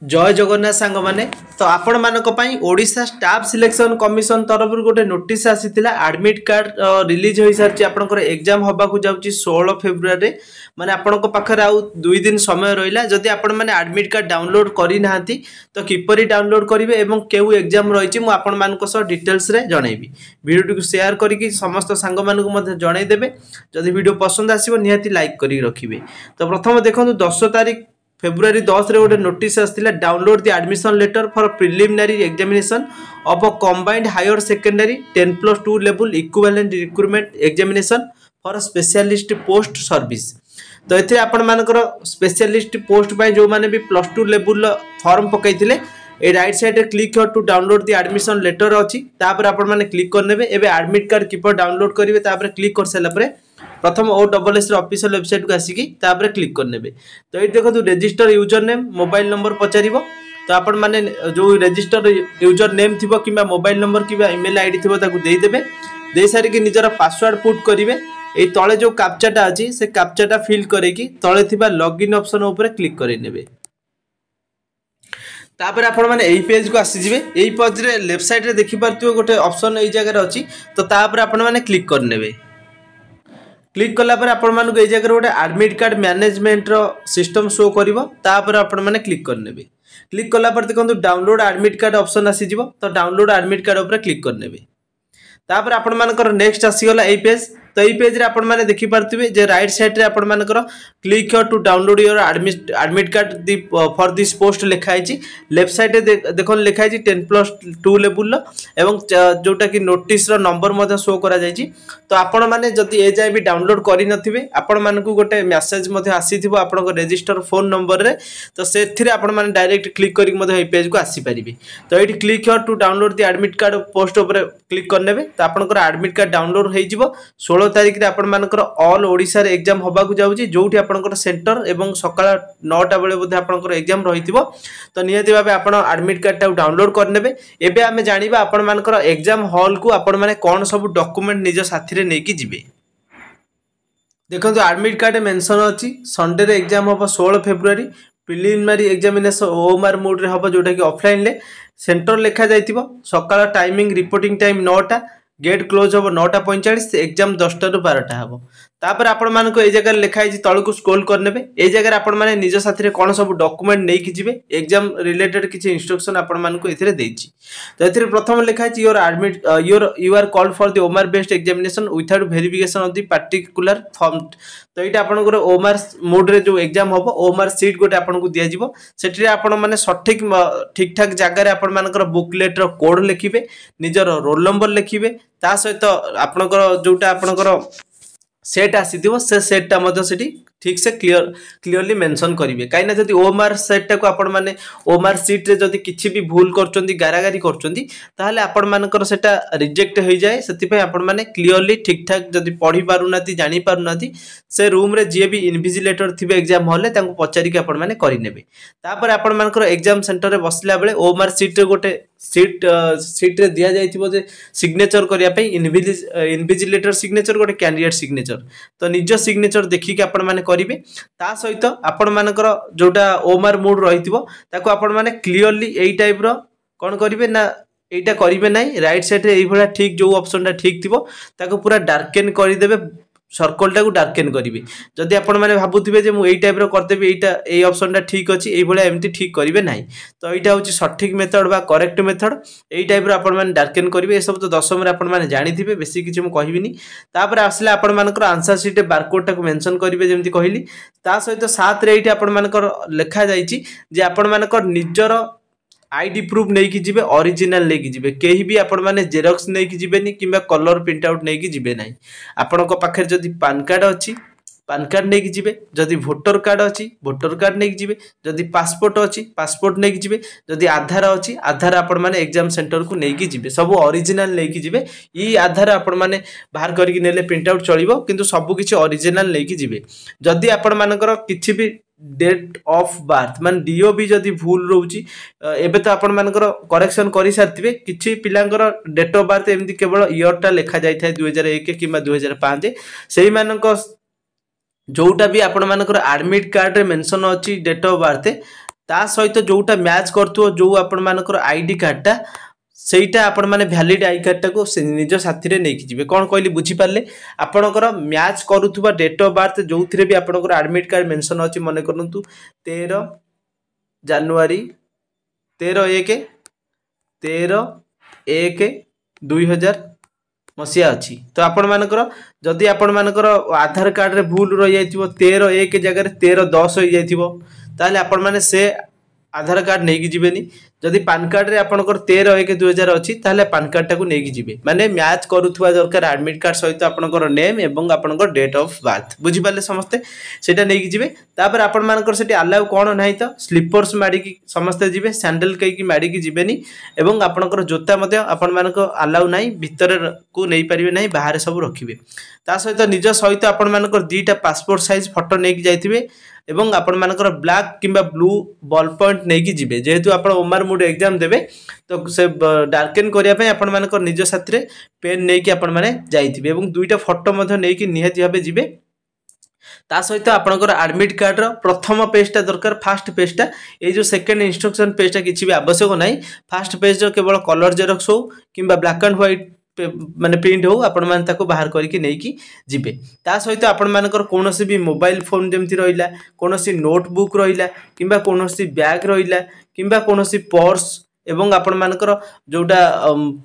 जय जगन्नाथ सांग माने तो आपण मानक पई ओडिशा स्टाफ सिलेक्शन कमिशन तरफ गोटे नोटिस आसीथिला एडमिट कार्ड रिलीज होई सारची आपनकर एग्जाम होबा को जाउची 16 फेब्रुआरी माने आपनक पाखर आउ 2 दिन समय रहिला जदि आपण माने एडमिट कार्ड डाउनलोड करि नाहंती तो किपरि डाउनलोड करिवे एवं केउ एग्जाम रहिची मु आपण मानक सह डिटेल्स रे जणैबी वीडियो को शेयर करिकि समस्त सांग मानक मध्ये जणै देबे जदि वीडियो पसंद आसीबो निहाती लाइक करि रखिबे। तो प्रथम देखंतु 10 तारिख फेब्रुआरी 10 रे गोटे नोटिस आसथिला download the admission letter for preliminary examination of a combined higher secondary 10+2 level equivalent recruitment examination for specialist post service. तो एथे आपण मानकर स्पेशलिस्ट पोस्ट पय जो माने भी +2 लेवल फॉर्म पकैथिले ए राइट साइड रे click here to download the admission letter अछि तापर आपण माने क्लिक करनेबे। एबे एडमिट कार्ड किपर डाउनलोड करिवे तापर क्लिक कर सला परे प्रथम OSS ऑफिशियल वेबसाइट को आसिकी तापर क्लिक करनेबे। तो ये देखो register user name mobile number पचारिबो तो आपण माने जो रजिस्टर यूजर नेम थिबो किबा मोबाइल नंबर किबा ईमेल आईडी थिबो ताकू देई देबे। दे सारी कि निजर पासवर्ड पुट करिवे। ए तळे जो कैप्चाटा अछि से कैप्चाटा फिल करेकी तळे थिबा लॉगिन ऑप्शन ऊपर क्लिक करि नेबे। तापर आपण माने एई पेज को आसी जिवे। एई पेज रे लेफ्ट साइड रे देखि पारथिबो गोटे ऑप्शन एई जगह रे अछि तो तापर आपण माने क्लिक करनेबे। क्लिक कला पर आपण मानक ए जगह गोटे एडमिट कार्ड मैनेजमेंट रो सिस्टम शो करिवो तापर आपण माने क्लिक करनेबे। क्लिक कला पर देखंतु डाउनलोड एडमिट कार्ड ऑप्शन आसी जिवो तो डाउनलोड एडमिट कार्ड ऊपर क्लिक करनेबे। तापर आपण मानकर नेक्स्ट आसी गला ए पेज। तो ये पेज रे आपण माने देखि पारथिबे जे राइट साइड रे आपण मानकर click here to download your admit card दी फॉर दिस पोस्ट लिखा है। लेफ्ट साइड रे देखो लिखा है 10+2 लेवल एवं जोटा कि नोटिस रो नंबर मधे शो करा जायछि। तो आपण माने जदि ए जाय भी डाउनलोड करि नथिबे आपण मानकु गोटे मेसेज मधे आसीथिबो आपण को रजिस्टर फोन नंबर रे तो सेथिरे आपण माने डायरेक्ट क्लिक करि मधे ए पेज को आसी परिबे। तो एठी click here to download the admit card post ऊपर क्लिक करनेबे तो आपण को एडमिट कार्ड डाउनलोड होई जिवो। 16 तारिख रे आपण मानकर ऑल ओडिसा रे एग्जाम होबा को जाउची जोठी आपनकर सेंटर एवं सकाळ 9टा बेले बोधे आपनकर एग्जाम रहिथिबो। तो नियति भाबे आपण एडमिट कार्ड टा डाउनलोड करनेबे। एबे हमें जानिबा आपण मानकर एग्जाम हॉल को आपण माने कोन सब डॉक्यूमेंट निज साथी रे नेकी जिवे। देखंतु एडमिट कार्ड मेंशन अछि संडे रे एग्जाम होबो 16 February preliminary examination OMR mode रे होबो जोटा कि ऑफलाइन ले सेंटर लिखा जायतिबो। सकाळ टाइमिंग रिपोर्टिंग टाइम 9टा गेट क्लोज हम 9:45 एग्जाम 10टा रु 12टा हम। तापर आपण मानक ए जगह लिखा है तळु को स्क्रॉल करनेबे। ए जगह आपण माने निज साथी रे कोन सब डॉक्यूमेंट नै कि जिवे एग्जाम रिलेटेड किछि इंस्ट्रक्शन आपण मानक एथिरे देछि। तो एथिरे प्रथम लिखा है your admit you are called for the OMR based examination without verification of the particular form. तो एटा आपण को ओएमआर मोड रे जो एग्जाम होबो ओएमआर सीट गोटे आपण को दिया जिवो। सेठी आपण माने सठिक ठीक ठाक जगह रे आपण मानकर बुकलेट रो कोड लिखिबे निजर रोल नंबर लिखिबे ता सहित आपनकर जोटा आपनकर सेट आसीथिबो से सेट ता मध्य सेठी ठीक से क्लियरली मेंशन करिवे। काई ना जदि ओएमआर सेट टा को आपण माने ओएमआर सीट रे जदि किछि भी भूल करचोंदी गारागारी करचोंदी ताहाले आपण मानकर सेटा रिजेक्ट होई जाय। सेति पे आपण माने क्लियरली ठीक ठाक जदि पढी पारुनाती जानि पारुनाती से रूम रे जे भी इन्विजिलेटर थिबे एग्जाम हॉल ले तांको पचारि के आपण माने करि नेबे। तापर आपण मानकर एग्जाम सेंटर रे बसला बेले ओएमआर सीट रे गोटे सीट रे दिया जायथिबो जे सिग्नेचर करिया पे इन्विजिलेटर सिग्नेचर गोटे कैंडिडेट सिग्नेचर तो निज सिग्नेचर देखि के आपण माने करिवे। ता सहित आपण मानकर जोटा ओएमआर मोड रहिथिबो ताको आपण माने क्लियरली एई टाइप रो कोन करिवे ना एटा करिवे नै राइट साइड रे एई भला ठीक जो ऑप्शन ता ठीक थिबो ताको पूरा डार्केन करि देबे सर्कल टा को डार्केन करिवे। जदि आपण माने भाबुथिबे जे मु एई टाइप रो करदेबे एईटा एई ऑप्शन ता ठीक अछि एई भला एमती ठीक करिवे नै। तो एईटा होची सठिक मेथड बा करेक्ट मेथड एई टाइप रो आपण माने डार्केन करिवे। ए सब तो 10 रे आपण माने जानिथिबे बेसी किछि मु कहिबिनी। तापर आसले आपण मानकर आंसर शीट रे बारकोड टा को मेंशन करिवे जेमती कहिली ता सहित साथ रे एईटा आपण मानकर लेखा जाईची जे आपण मानकर निजर आईडी प्रूफ नहीं कि जिबे ओरिजिनल नहीं कि जिबे केही भी आपण माने जेरॉक्स नहीं कि जिबेनी किबा कलर प्रिंट आउट नहीं कि जिबे नाही। आपण को पाखे जदि पैन कार्ड अछि पैन कार्ड नहीं कि जिबे जदि वोटर कार्ड अछि वोटर कार्ड नहीं कि जिबे जदि पासपोर्ट अछि पासपोर्ट नहीं कि जिबे जदि आधार अछि आधार आपण माने एग्जाम सेंटर को नहीं कि जिबे सब ओरिजिनल नहीं कि जिबे। ई आधार आपण माने बाहर करि कि नेले प्रिंट आउट चलिबो किंतु सब किछि ओरिजिनल नहीं कि जिबे। जदि आपण मानकर किछि भी डेट ऑफ बर्थ मान डीओ भी जदि भूल रोची एबे तो आपण मानकर करेक्शन करि सारथिबे किछि पिलांकर डेट ऑफ बर्थ एमदी केवल ईयर टा लेखा जाय थाय 2001 किबा 2005 सेही मानक जोटा भी आपण मानकर एडमिट कार्ड रे मेंशन अछि डेट ऑफ बर्थ ता सहित जोटा मैच करथो जो आपण मानकर आईडी कार्डटा ସେଇଟା ଆପଣମାନେ ଭ୍ୟାଲିଡ୍ ଆଇ କାର୍ଡଟାକୁ ନିଜ ସାଥିରେ ନେଇକି ଯିବେ। କ'ଣ କହିଲି ବୁଝିପାରିଲେ? ଆପଣଙ୍କର ମ୍ୟାଚ୍ କରୁଥିବା ଡେଟ୍ ଅଫ୍ ବାର୍ଥ ଯେଉଁଥିରେ ବି ଆପଣଙ୍କର ଆଡମିଟ୍ କାର୍ଡ ମେନସନ୍ ଅଛି, ମନେ କରନ୍ତୁ 13 ଜାନୁଆରୀ 13/1/2000 ମସିହା ଅଛି। ତ ଆପଣମାନଙ୍କର ଯଦି ଆପଣମାନଙ୍କର ଆଧାର କାର୍ଡରେ ଭୁଲ ରହିଯାଇଥିବ 13/1 ଜାଗାରେ 13/10 ହେଇଯାଇଥିବ, ତାହେଲେ ଆପଣମାନେ ସେ आधार कार्ड नहीं जीवेनी। जदि पान कार्ड रे आपनकर 13/1/2000 अच्छी ताहले पान कार्ड टाकू नहीं जीवे, माने मैच करुवा दरकार एडमिट कार्ड सहित आपनकर नेम एवं आपनकर डेट ऑफ बर्थ बुझी पाले समस्ते सेटा नहीं जीवे। तापर आपण मानकर सेठी अलाउ कोन नाही तो स्लीपर्स माडी की समस्ते जीवे, सैंडल कई माडी की जीवेनी एवं आपनकर जोता मध्य आपण मानको अलाउ नाही, भीतर को नहीं परिबे नाही, बाहर सब रखिबे। ता सहित निज सहित आपण मानकर दुईटा पासपोर्ट साइज फोटो नहीं जाइथिबे एवं आपण मानकर ब्लैक किंबा ब्लू बॉल पॉइंट नहीं कि जीवे। जेहेतु आपण ओमार मोड एग्जाम देबे तो से डार्केन करिया पे आपण मानकर निज साथी रे पेन नहीं कि आपण माने जाइथिबे एवं दुईटा फोटो मध्य नहीं कि निहाती भाबे जीवे। ता सहित आपनकर एडमिट कार्ड रो प्रथम पेजटा दरकार, फास्ट पेजटा ए जो सेकंड इंस्ट्रक्शन पेजटा किछि भी आवश्यक नाही। फास्ट पेज रो केवल कलर जेरक्स हो किंबा ब्लैक एंड व्हाइट माने प्रिंट हो आपण मान ताको बाहर करके नहीं कि जीवे। ता सहित आपण मानकर कोनोसी भी मोबाइल फोन जेमति रहिला, कोनोसी नोटबुक रहिला किंबा कोनोसी बैग रहिला किंबा कोनोसी पर्स एवं आपण मानकर जोटा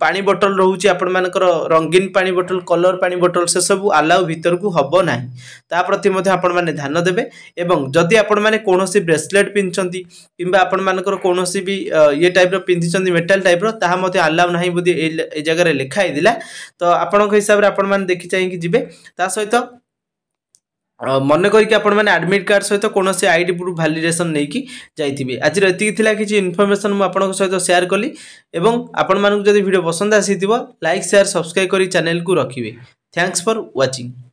पानी बोतल रहउची आपण मानकर रंगीन पानी बोतल, कलर पानी बोतल से सब अलाउ भीतर को हबो नाही। ता प्रति मध्ये आपण माने ध्यान देबे एवं जदि आपण माने कोनोसी ब्रेसलेट पिनचंती किंबा आपण मानकर कोनोसी भी ये टाइप रो पिनचंती मेटल टाइप रो, ताहा मध्ये अलाउ नाही बुदी ए जगह रे लिखा हिदिला। तो आपण को हिसाब रे आपण माने देखि चाहि कि जिवे। ता सहित मन करके आपण माने एडमिट कार्ड सहित कोनोसी आईडी प्रूफ वैलिडेशन नहीं कि जाइथिबे। आज एति थिला किछि इन्फॉर्मेशन मु आपण सहित शेयर कली एवं आपण मानक जदि वीडियो पसंद आसीथिबो लाइक शेयर सब्सक्राइब करी चैनल को रखिबे। Thanks for watching.